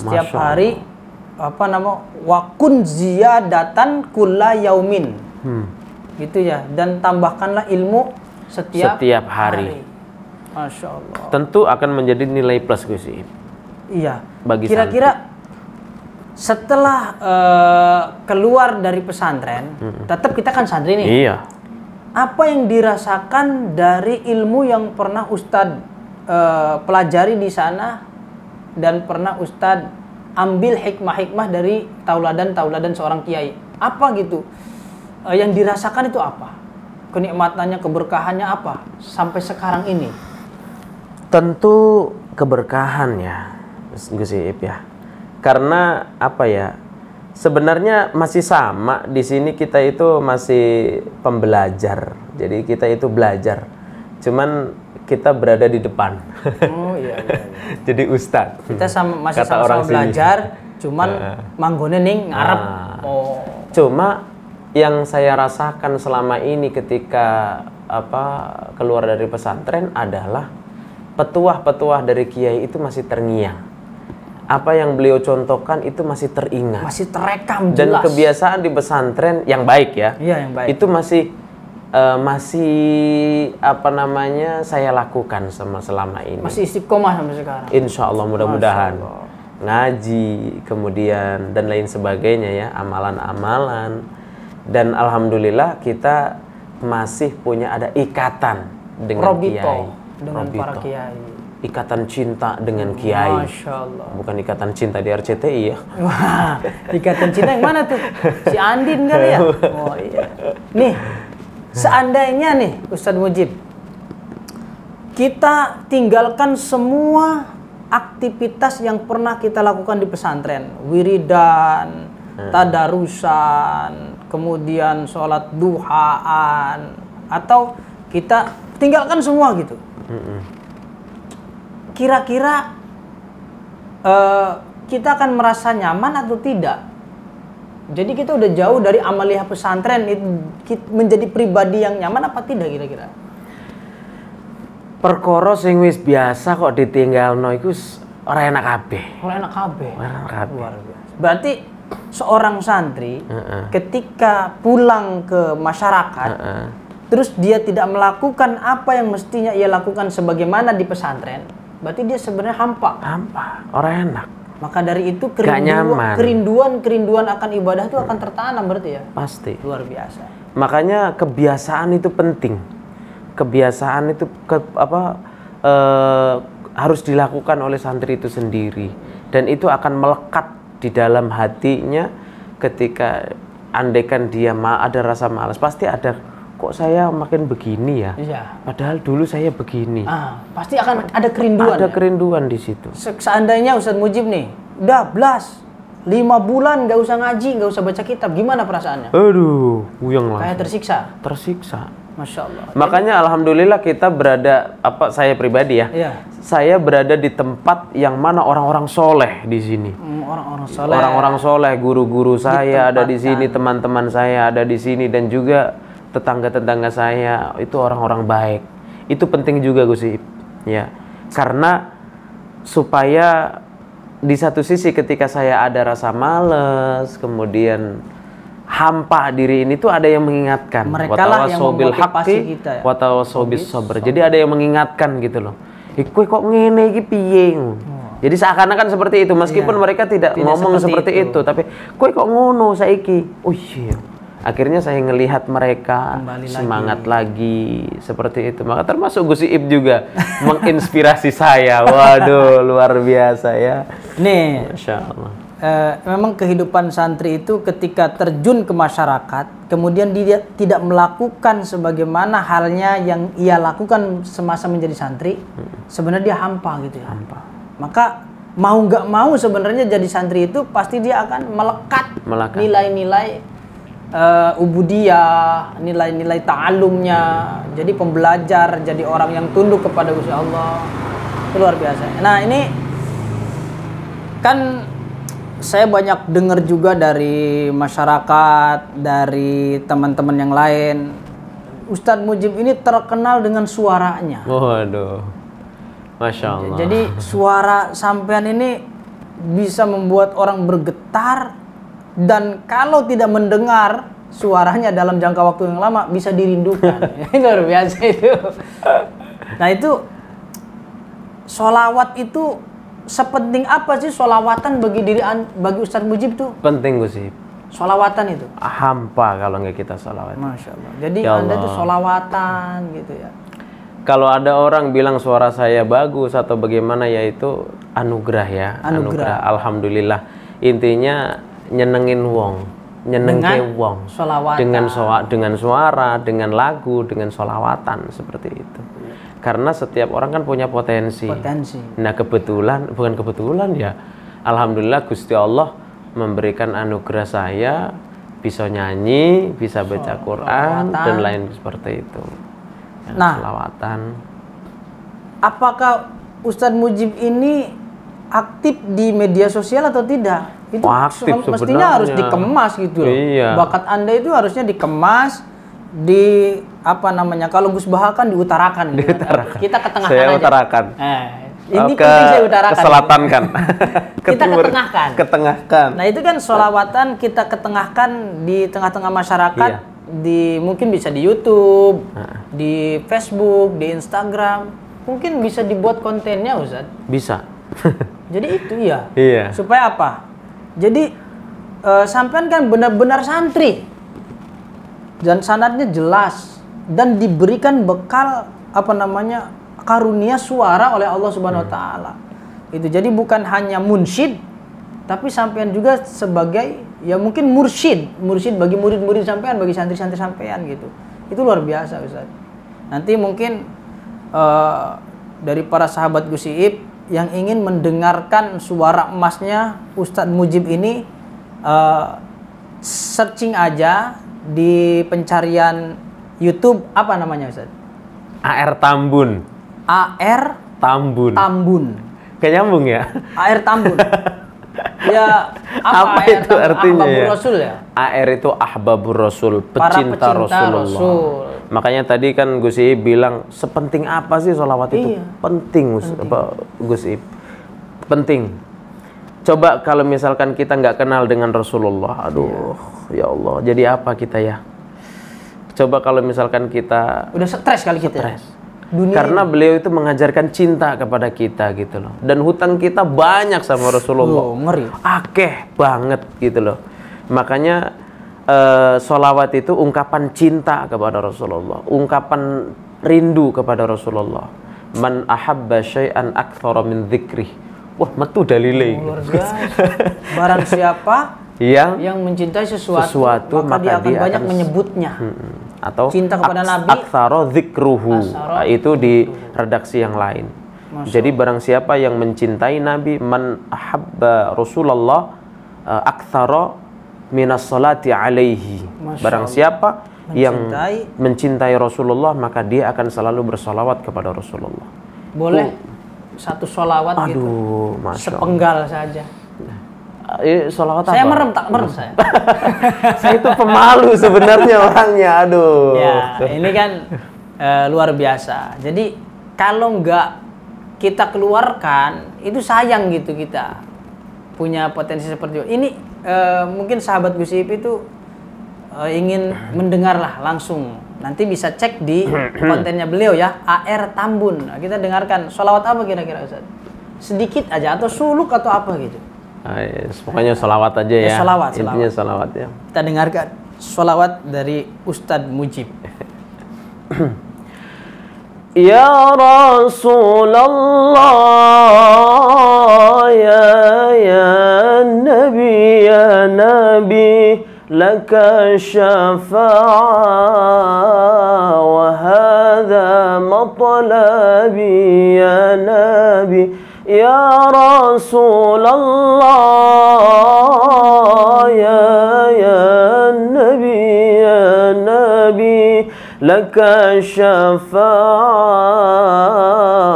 setiap hari wakun ziyadatan kulla yaumin. Gitu ya, dan tambahkanlah ilmu setiap hari. Masya Allah. Tentu akan menjadi nilai plus Gus Iip. Iya. Bagi kira-kira setelah keluar dari pesantren, tetap kita kan santri nih. Iya. Apa yang dirasakan dari ilmu yang pernah Ustadz pelajari di sana dan pernah Ustadz ambil hikmah-hikmah dari tauladan-tauladan seorang kiai? Apa gitu? Yang dirasakan itu apa? Kenikmatannya, keberkahannya apa sampai sekarang ini? Tentu keberkahan ya, Gus Iip ya. Karena apa ya? Sebenarnya masih sama di sini, kita itu masih pembelajar. Jadi kita itu belajar. Cuman kita berada di depan. Oh iya. Jadi ustadz. Kita masih sama-sama belajar, cuman manggone ning ngarep. Cuma yang saya rasakan selama ini ketika keluar dari pesantren adalah petuah-petuah dari kiai itu masih terngiang. Apa yang beliau contohkan itu masih teringat, masih terekam jelas. Dan kebiasaan di pesantren yang baik ya, iya, yang baik. Itu masih saya lakukan selama ini. Masih istiqomah sampai sekarang. Insya Allah, mudah-mudahan ngaji, kemudian dan lain sebagainya ya, amalan-amalan. Dan alhamdulillah kita masih punya ada ikatan dengan kiai, dengan para kiai. Ikatan cinta dengan kiai. Masya Allah. Bukan ikatan cinta di RCTI ya. Wah, ikatan cinta yang mana tuh? Si Andin kali ya? Oh iya. Nih, seandainya nih Ustadz Mujib, kita tinggalkan semua aktivitas yang pernah kita lakukan di pesantren, wiridan, tadarusan, kemudian sholat duhaan, atau kita tinggalkan semua gitu. Kira-kira kita akan merasa nyaman atau tidak? Jadi kita udah jauh dari amaliyah pesantren, menjadi pribadi yang nyaman apa tidak kira-kira? Perkara sing wis biasa kok ditinggalno iku ora enak kabeh. Ora enak kabeh. Luar biasa. Berarti seorang santri ketika pulang ke masyarakat, terus dia tidak melakukan apa yang mestinya ia lakukan sebagaimana di pesantren, berarti dia sebenarnya hampa, orang enak. Maka dari itu kerinduan akan ibadah itu akan tertanam berarti ya. Pasti. Luar biasa. Makanya kebiasaan itu penting. Kebiasaan itu harus dilakukan oleh santri itu sendiri, dan itu akan melekat di dalam hatinya. Ketika andaikan dia ada rasa malas, pasti ada, kok saya makin begini ya? Iya. Padahal dulu saya begini. Pasti akan ada kerinduan. Ada kerinduan di situ. Seandainya Ustadz Mujib nih, udah 5 bulan nggak usah ngaji, nggak usah baca kitab, gimana perasaannya? Aduh, puyeng lah. Kayak tersiksa. Masya Allah. Makanya alhamdulillah kita berada, saya pribadi ya, saya berada di tempat yang mana orang-orang soleh di sini. Orang-orang soleh, guru-guru saya ada di sini, teman-teman saya ada di sini, dan juga tetangga-tetangga saya itu orang-orang baik. Itu penting juga Gus Iip, ya. Karena supaya di satu sisi ketika saya ada rasa males, kemudian hampa diri ini tuh ada yang mengingatkan. Mereka lah yang memotivasi kita ya. Watawasobis sabr. Jadi ada yang mengingatkan gitu loh. Kowe kok ngene iki piye? Jadi seakan-akan seperti itu, meskipun mereka tidak ngomong seperti itu, tapi kowe kok ngono saiki. Oh iya. Akhirnya saya ngelihat mereka kembali semangat lagi seperti itu. Maka termasuk Gus Iip juga menginspirasi saya. Waduh, luar biasa ya. Nih, Masya Allah. Memang kehidupan santri itu ketika terjun ke masyarakat, kemudian dia tidak melakukan sebagaimana halnya yang ia lakukan semasa menjadi santri, sebenarnya dia hampa gitu ya. Maka mau nggak mau sebenarnya jadi santri itu pasti dia akan melekat. Nilai-nilai ubudiyah, nilai-nilai ta'alumnya, jadi pembelajar, jadi orang yang tunduk kepada Gusti Allah. Itu luar biasa. Nah, ini kan saya banyak dengar juga dari masyarakat, dari teman-teman yang lain, Ustadz Mujib ini terkenal dengan suaranya. Waduh, Masya Allah. Jadi suara sampean ini bisa membuat orang bergetar, dan kalau tidak mendengar suaranya dalam jangka waktu yang lama bisa dirindukan. Luar biasa itu. Nah itu sholawat itu sepenting apa sih sholawatan bagi Ustadz Mujib tuh? Penting Gus Ip. Sholawatan itu Hampa kalau nggak kita sholawat. Masya Allah. Jadi Ya Anda Allah. tuh sholawatan gitu ya. Kalau ada orang bilang suara saya bagus atau bagaimana, ya itu anugerah ya. Anugerah. Alhamdulillah. Intinya nyenengin wong, nyenengke wong. Sholawatan. Dengan suara, dengan lagu, dengan sholawatan seperti itu. Karena setiap orang kan punya potensi. Nah bukan kebetulan ya. Alhamdulillah Gusti Allah memberikan anugerah saya bisa nyanyi, bisa baca Quran dan lain seperti itu. Nah, sholawatan. Apakah Ustadz Mujib ini aktif di media sosial atau tidak? Itu aktif mestinya sebenarnya. Harus dikemas gitu loh. Iya. Bakat Anda itu harusnya dikemas, kalau Gus Baha kan diutarakan. Diutarakan. Kita ketengahkan saya aja. Utarakan. Ini penting saya utarakan. Keselatan kan. Kita ketengahkan. Ketengahkan. Nah itu kan sholawatan kita ketengahkan di tengah-tengah masyarakat. Iya. Mungkin bisa di YouTube, di Facebook, di Instagram, mungkin bisa dibuat kontennya Ustaz. Bisa. Jadi itu ya. Iya. Supaya apa? Jadi sampean kan benar-benar santri dan sanadnya jelas dan diberikan bekal karunia suara oleh Allah Subhanahu Wa Taala. Itu jadi bukan hanya munsyid, tapi sampean juga sebagai ya mungkin mursyid bagi murid-murid sampean, bagi santri-santri sampean gitu. Itu luar biasa Ustaz. Nanti mungkin dari para sahabat Gus Iip yang ingin mendengarkan suara emasnya Ustadz Mujib ini, searching aja di pencarian YouTube apa namanya Ustaz? AR Tambun. AR Tambun. Tambun. Kayak nyambung ya? AR Tambun. Ya, apa AR itu artinya Ahbabur ya? Rasul ya? AR itu Ahbabur Rasul, Para pecinta Rasulullah. Rasul. Makanya tadi kan Gus Iip bilang, sepenting apa sih sholawat itu? Iya. Penting. Gus Iip. Penting. Coba kalau misalkan kita nggak kenal dengan Rasulullah, aduh, ya Allah, jadi apa kita ya? Coba kalau misalkan kita udah stres kali kita. Stres. Karena beliau itu mengajarkan cinta kepada kita gitu loh. Dan hutang kita banyak sama Rasulullah. Ngeri. Akeh banget gitu loh. Makanya sholawat itu ungkapan cinta kepada Rasulullah, ungkapan rindu kepada Rasulullah. Man ahabba syai'an aktsara min dzikrih. Wah, metu dalile. Luar biasa. Barang siapa yang mencintai sesuatu maka dia akan banyak menyebutnya. Atau cinta kepada Nabi, aktsara dzikruhu. Itu di redaksi yang lain. Jadi barang siapa yang mencintai Nabi, man ahabba Rasulullah aktsara minas salati alaihi. Barang siapa yang mencintai Rasulullah, maka dia akan selalu bersolawat kepada Rasulullah. Boleh satu solawat gitu, sepenggal saja. Solawat saya apa? merem saya. Saya itu pemalu sebenarnya orangnya, aduh. Ya, ini kan luar biasa. Jadi kalau nggak kita keluarkan, itu sayang gitu kita punya potensi seperti itu. Ini mungkin sahabat Gus Iip itu ingin mendengar lah langsung. Nanti bisa cek di kontennya beliau ya, AR Tambun. Nah, kita dengarkan sholawat apa kira-kira Ustaz? Sedikit aja atau suluk atau apa gitu? Pokoknya sholawat aja ya. Sholawat. Intinya sholawat ya. Kita dengarkan sholawat dari Ustadz Mujib. Ya Rasulullah, ya Nabi, laka syafa'a wa hadha matlabi ya Nabi. Ya Rasulullah, ya Nabi, laka syafa'a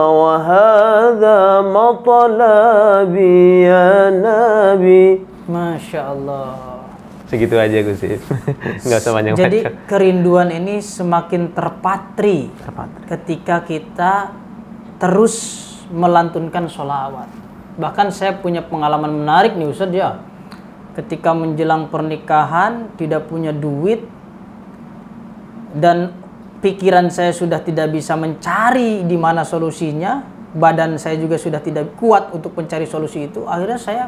wa hadha matlabi ya Nabi. Masya Allah. Segitu aja Gus Iip. Nggak usah banyak. Jadi kerinduan ini semakin terpatri ketika kita terus melantunkan sholawat. Bahkan saya punya pengalaman menarik nih Ustadz ya. Ketika menjelang pernikahan tidak punya duit dan pikiran saya sudah tidak bisa mencari di mana solusinya, badan saya juga sudah tidak kuat untuk mencari solusi itu, akhirnya saya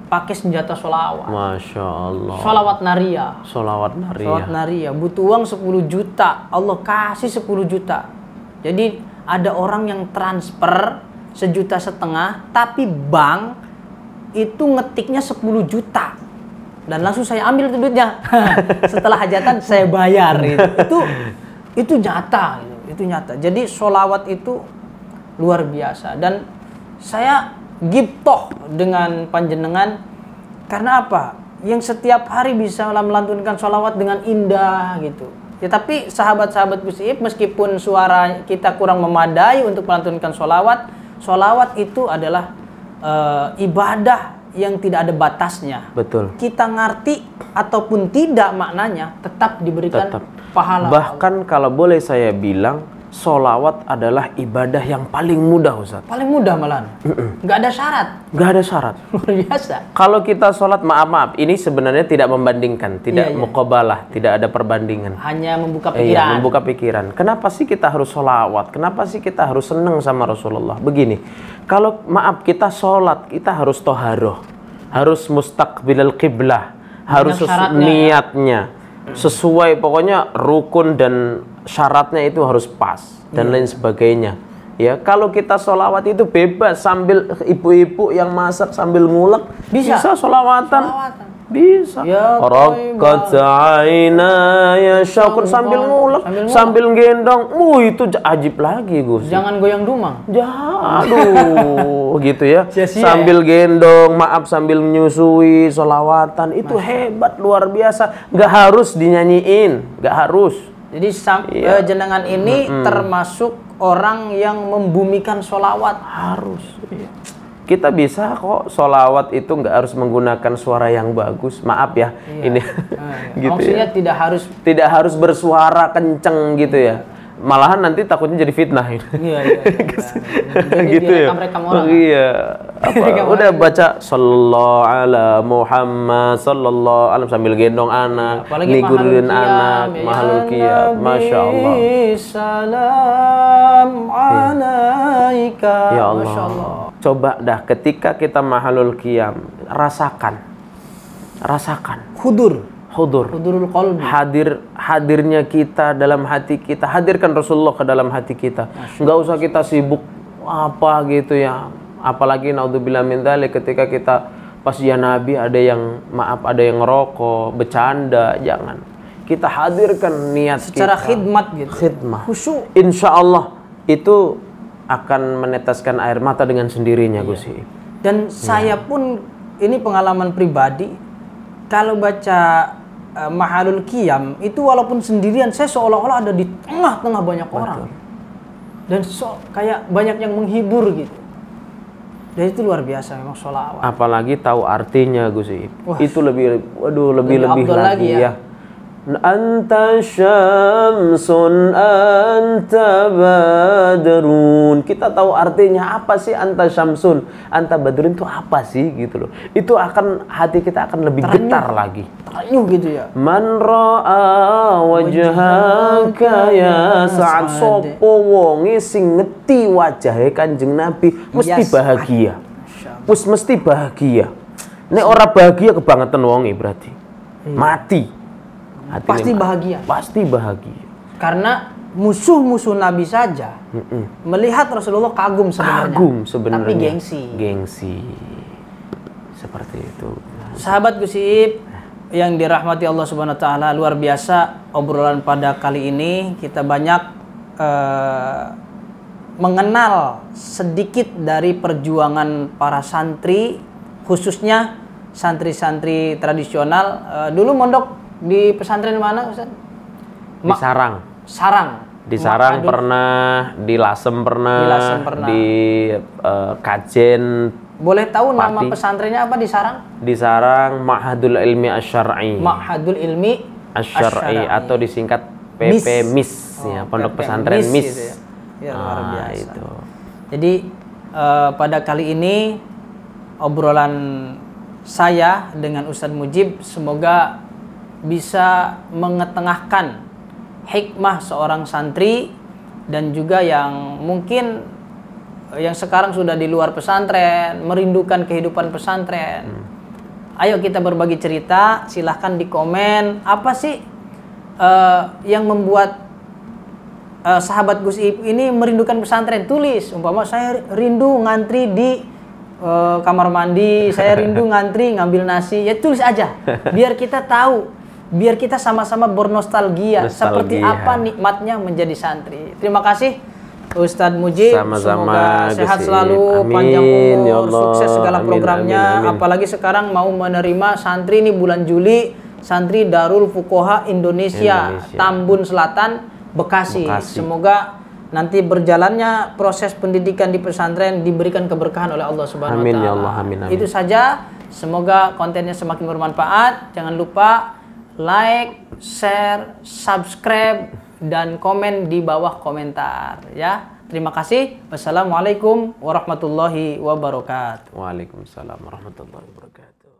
pakai senjata sholawat. Masya Allah. Sholawat naria. Sholawat naria. Sholawat naria. Butuh uang 10 juta. Allah kasih 10 juta. Jadi ada orang yang transfer 1,5 juta, tapi bank itu ngetiknya 10 juta. Dan langsung saya ambil itu duitnya. Setelah hajatan saya bayar gitu. Itu nyata gitu. Itu nyata. Jadi sholawat itu luar biasa. Dan saya gibtoh dengan panjenengan karena apa? Yang setiap hari bisa melantunkan sholawat dengan indah gitu. Ya, tapi sahabat-sahabat Gus Iip, meskipun suara kita kurang memadai untuk melantunkan sholawat itu adalah ibadah yang tidak ada batasnya. Betul. Kita ngerti ataupun tidak maknanya, tetap diberikan pahala. Bahkan kalau boleh saya bilang, sholawat adalah ibadah yang paling mudah, Ustaz. Paling mudah malahan. Nggak ada syarat. Nggak ada syarat. Luar biasa. Kalau kita sholat, maaf, ini sebenarnya tidak membandingkan, tidak muqabalah, tidak ada perbandingan. Hanya membuka pikiran. Membuka pikiran. Kenapa sih kita harus sholawat? Kenapa sih kita harus senang sama Rasulullah? Begini, kalau kita sholat, kita harus toharoh, harus mustaqbilal qiblah, harus niatnya sesuai, pokoknya rukun dan syaratnya itu harus pas dan lain sebagainya. Ya, kalau kita sholawat itu bebas, sambil ibu-ibu yang masak sambil ngulek bisa sholawatan. Bisa. Rakat aina ya syukur sambil ngulek, sambil gendong. Itu ajib lagi, Gus. Jangan goyang dumang. Aduh, gitu ya. Sambil gendong, sambil menyusui, sholawatan itu hebat, luar biasa. Nggak harus dinyanyiin, nggak harus. Jadi jenengan ini termasuk orang yang membumikan sholawat. Harus. Kita bisa kok sholawat itu nggak harus menggunakan suara yang bagus. Maaf ya, ini gitu maksudnya ya. Tidak harus bersuara kenceng gitu ya. Malahan nanti takutnya jadi fitnah. Iya. Gitu ya. Iya. Udah baca sallallahu ala Muhammad sallallahu alaihi sambil gendong anak, nigurin anak, mahalul qiyam. Masya Allah. Salam alaika. Ya Allah. Coba dah ketika kita mahalul qiyam, rasakan. Hudurul qalbi. Hadirnya kita dalam hati kita. Hadirkan Rasulullah ke dalam hati kita. Enggak usah kita sibuk apa gitu ya. Apalagi naudzubillah min dzalik, ketika kita pas ya Nabi ada yang ngerokok, bercanda, jangan. Kita hadirkan niat secara kita. Khidmat. Khusyuk. Insya Allah itu akan menetaskan air mata dengan sendirinya, Gus. Dan saya pun ini pengalaman pribadi, kalau baca mahalul qiyam itu walaupun sendirian, saya seolah-olah ada di tengah-tengah banyak orang. Dan kayak banyak yang menghibur gitu. Dan itu luar biasa memang sholawat. Apalagi tahu artinya, Gus. Itu lebih lagi ya. Anta syamsun anta badrun. Kita tahu artinya apa sih anta syamsun, anta badrun itu apa sih gitu loh. Itu akan hati kita akan lebih getar lagi. Terenyuh gitu ya. Man ra'a wajhaka ya sa'ad, sopo wonge sing ngeti wajahe Kanjeng Nabi mesti bahagia. Mesti bahagia. Nek ora bahagia kebangetan wonge berarti mati. Pasti bahagia. Karena musuh-musuh Nabi saja melihat Rasulullah kagum sebenarnya. Tapi gengsi. Seperti itu. Sahabat Gus Iip yang dirahmati Allah Subhanahu wa taala, luar biasa obrolan pada kali ini. Kita banyak mengenal sedikit dari perjuangan para santri, khususnya santri-santri tradisional. Dulu mondok di pesantren mana, Ustaz? Di Sarang. Di Sarang pernah, di Lasem pernah, di Kajen. Boleh tahu nama pesantrennya apa di Sarang? Di Sarang Ma'hadul Ilmi Asy-Syar'i. Ma'hadul Ilmi Asy-Syar'i atau disingkat PP MIS ya, Pondok Pesantren MIS. Ya, luar biasa. Itu. Jadi pada kali ini obrolan saya dengan Ustadz Mujib semoga bisa mengetengahkan hikmah seorang santri dan juga yang mungkin yang sekarang sudah di luar pesantren, merindukan kehidupan pesantren. Ayo kita berbagi cerita, silahkan di komen apa sih yang membuat sahabat Gus Ip ini merindukan pesantren. Tulis, umpama saya rindu ngantri di kamar mandi, saya rindu ngantri ngambil nasi, ya tulis aja biar kita tahu, biar kita sama-sama bernostalgia seperti apa nikmatnya menjadi santri. Terima kasih Ustadz Mujib, semoga sehat selalu, panjang umur, ya Allah, sukses segala programnya. Amin. Apalagi sekarang mau menerima santri ini bulan Juli, santri Darul Fuqaha Indonesia. Tambun Selatan, Bekasi. Semoga nanti berjalannya proses pendidikan di pesantren diberikan keberkahan oleh Allah Subhanahu wa taala. Ya Allah, amin, amin. Itu saja. Semoga kontennya semakin bermanfaat. Jangan lupa like, share, subscribe dan komen di bawah komentar ya. Terima kasih. Wassalamualaikum warahmatullahi wabarakatuh. Waalaikumsalam warahmatullahi wabarakatuh.